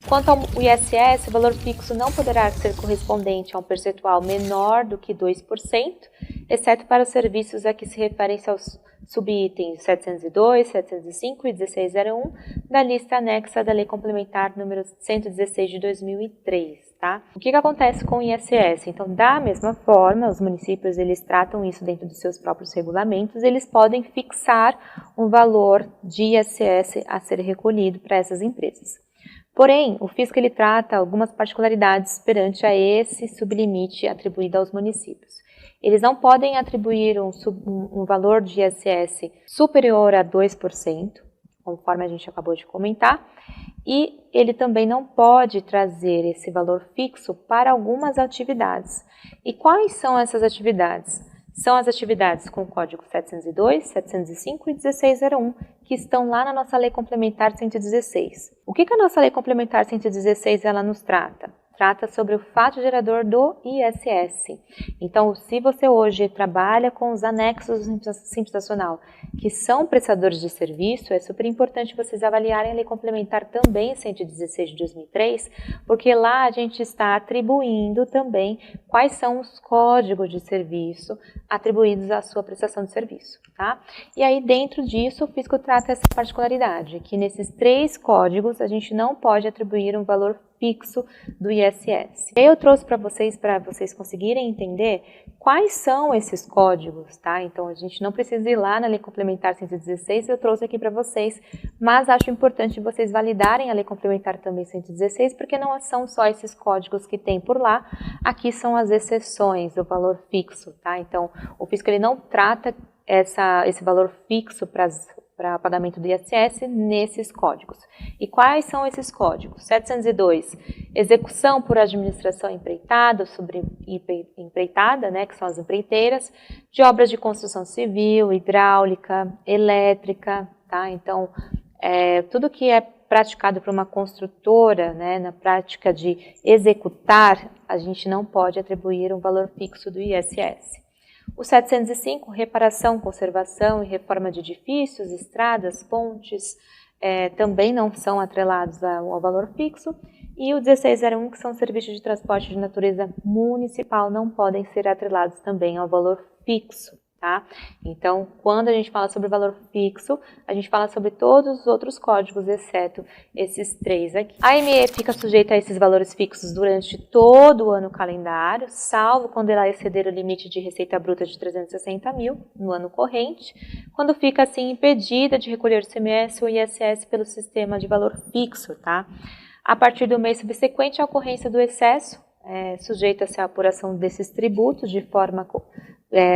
Quanto ao ISS, o valor fixo não poderá ser correspondente a um percentual menor do que 2%, exceto para os serviços a que se referem aos subitens 702, 705 e 1601 da lista anexa da Lei Complementar número 116 de 2003, tá? O que acontece com o ISS? Então, da mesma forma, os municípios eles tratam isso dentro dos seus próprios regulamentos, eles podem fixar um valor de ISS a ser recolhido para essas empresas. Porém, o fisco ele trata algumas particularidades perante a esse sublimite atribuído aos municípios. Eles não podem atribuir um valor de ISS superior a 2%, conforme a gente acabou de comentar, e ele também não pode trazer esse valor fixo para algumas atividades. E quais são essas atividades? São as atividades com o código 702, 705 e 1601, que estão lá na nossa Lei Complementar 116. O que a nossa Lei Complementar 116 ela nos trata? Trata sobre o fato gerador do ISS. Então, se você hoje trabalha com os anexos do Simples Nacional, que são prestadores de serviço, é super importante vocês avaliarem a Lei Complementar também 116 de 2003, porque lá a gente está atribuindo também quais são os códigos de serviço atribuídos à sua prestação de serviço, tá? E aí, dentro disso, o fisco trata essa particularidade, que nesses 3 códigos a gente não pode atribuir um valor fixo do ISS. Eu trouxe para vocês conseguirem entender quais são esses códigos, tá? Então, a gente não precisa ir lá na Lei Complementar 116, eu trouxe aqui para vocês, mas acho importante vocês validarem a Lei Complementar também 116, porque não são só esses códigos que tem por lá, aqui são as exceções do valor fixo, tá? Então, o fisco ele não trata esse valor fixo para pagamento do ISS nesses códigos. E quais são esses códigos? 702, execução por administração empreitada, sobre empreitada, né, que são as empreiteiras, de obras de construção civil, hidráulica, elétrica, tá? Então, tudo que é praticado por uma construtora, né, na prática de executar, a gente não pode atribuir um valor fixo do ISS. O 705, reparação, conservação e reforma de edifícios, estradas, pontes, também não são atrelados ao valor fixo. E o 1601, que são serviços de transporte de natureza municipal, não podem ser atrelados também ao valor fixo, tá? Então, quando a gente fala sobre valor fixo, a gente fala sobre todos os outros códigos, exceto esses 3 aqui. A ME fica sujeita a esses valores fixos durante todo o ano calendário, salvo quando ela exceder o limite de receita bruta de 360 mil no ano corrente, quando fica assim impedida de recolher o CMS ou ISS pelo sistema de valor fixo, tá? A partir do mês subsequente à ocorrência do excesso, sujeita-se à apuração desses tributos de forma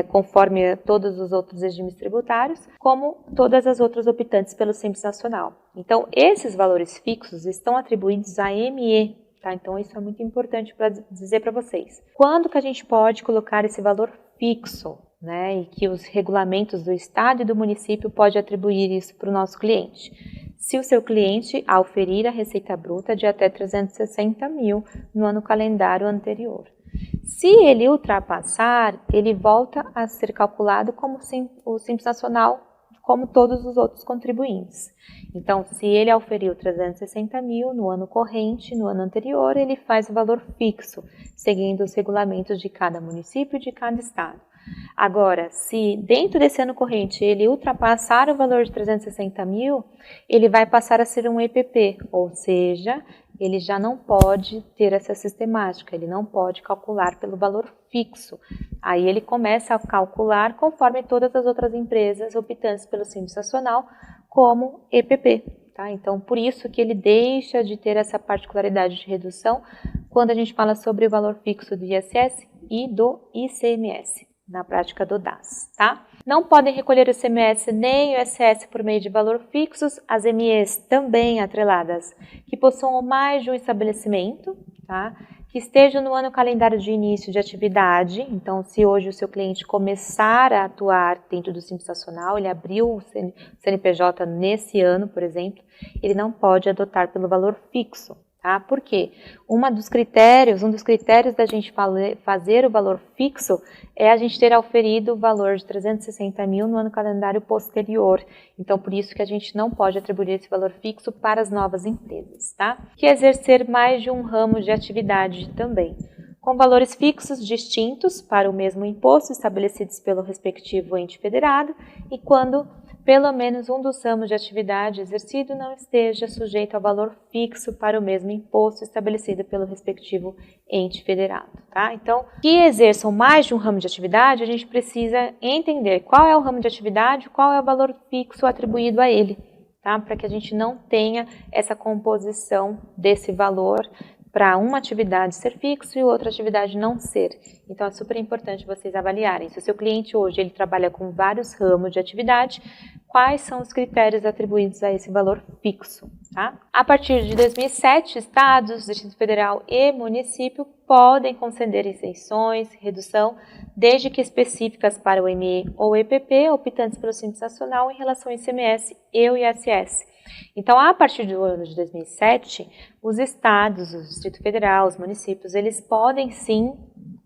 conforme todos os outros regimes tributários, como todas as outras optantes pelo Simples Nacional. Então, esses valores fixos estão atribuídos à ME, tá? Então, isso é muito importante para dizer para vocês. Quando que a gente pode colocar esse valor fixo, né? E que os regulamentos do Estado e do município podem atribuir isso para o nosso cliente? Se o seu cliente auferir a receita bruta de até 360 mil no ano calendário anterior. Se ele ultrapassar, ele volta a ser calculado como o Simples Nacional, como todos os outros contribuintes. Então, se ele auferiu 360 mil no ano corrente, no ano anterior, ele faz o valor fixo, seguindo os regulamentos de cada município e de cada estado. Agora, se dentro desse ano corrente ele ultrapassar o valor de 360 mil, ele vai passar a ser um EPP, ou seja, ele já não pode ter essa sistemática, ele não pode calcular pelo valor fixo. Aí ele começa a calcular conforme todas as outras empresas optantes pelo Simples Nacional como EPP. Tá? Então, por isso que ele deixa de ter essa particularidade de redução quando a gente fala sobre o valor fixo do ISS e do ICMS. Na prática do DAS, tá? Não podem recolher o ICMS nem o ISS por meio de valor fixos, as MEs também atreladas, que possuam mais de um estabelecimento, tá? Que estejam no ano calendário de início de atividade. Então, se hoje o seu cliente começar a atuar dentro do Simples Nacional, ele abriu o CNPJ nesse ano, por exemplo, ele não pode adotar pelo valor fixo. Tá? Por quê? Um dos critérios da gente fazer o valor fixo é a gente ter auferido o valor de 360 mil no ano calendário posterior. Então, por isso que a gente não pode atribuir esse valor fixo para as novas empresas, tá? Que exercer mais de um ramo de atividade também, com valores fixos distintos para o mesmo imposto estabelecidos pelo respectivo ente federado e quando pelo menos um dos ramos de atividade exercido não esteja sujeito ao valor fixo para o mesmo imposto estabelecido pelo respectivo ente federado, tá? Então, que exerçam mais de um ramo de atividade, a gente precisa entender qual é o ramo de atividade, qual é o valor fixo atribuído a ele, tá? Para que a gente não tenha essa composição desse valor para uma atividade ser fixo e outra atividade não ser. Então, é super importante vocês avaliarem. Se o seu cliente hoje ele trabalha com vários ramos de atividade, quais são os critérios atribuídos a esse valor fixo, tá? A partir de 2007, estados, Distrito Federal e município podem conceder isenções, redução, desde que específicas para o ME ou EPP, optantes pelo Simples Nacional em relação ao ICMS e o ISS. Então, a partir do ano de 2007, os estados, o Distrito Federal, os municípios, eles podem sim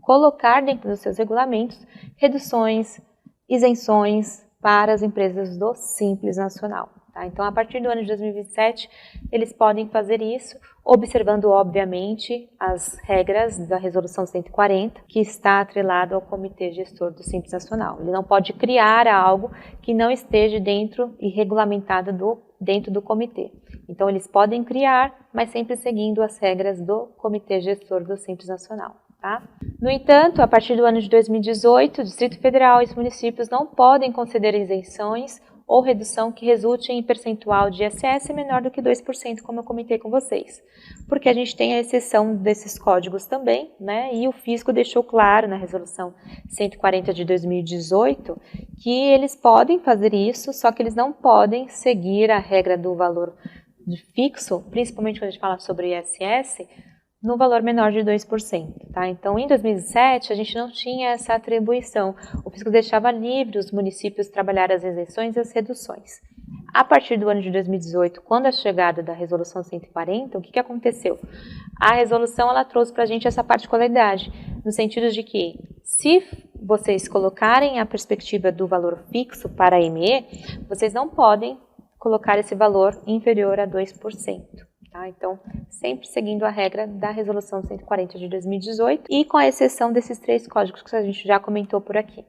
colocar dentro dos seus regulamentos reduções, isenções para as empresas do Simples Nacional. Tá? Então, a partir do ano de 2027, eles podem fazer isso, observando, obviamente, as regras da Resolução 140, que está atrelado ao Comitê Gestor do Simples Nacional. Ele não pode criar algo que não esteja dentro e regulamentado dentro do comitê. Então, eles podem criar, mas sempre seguindo as regras do Comitê Gestor do Simples Nacional. Tá? No entanto, a partir do ano de 2018, o Distrito Federal e os municípios não podem conceder isenções ou redução que resulte em percentual de ISS menor do que 2%, como eu comentei com vocês. Porque a gente tem a exceção desses códigos também, né? E o fisco deixou claro na Resolução 140 de 2018 que eles podem fazer isso, só que eles não podem seguir a regra do valor fixo, principalmente quando a gente fala sobre ISS, no valor menor de 2%. Tá? Então, em 2007, a gente não tinha essa atribuição. O fisco deixava livre os municípios trabalhar as isenções e as reduções. A partir do ano de 2018, quando a chegada da Resolução 140, o que aconteceu? A resolução ela trouxe para a gente essa particularidade, no sentido de que, se vocês colocarem a perspectiva do valor fixo para a ME, vocês não podem colocar esse valor inferior a 2%. Tá? Então, sempre seguindo a regra da Resolução 140 de 2018 e com a exceção desses 3 códigos que a gente já comentou por aqui.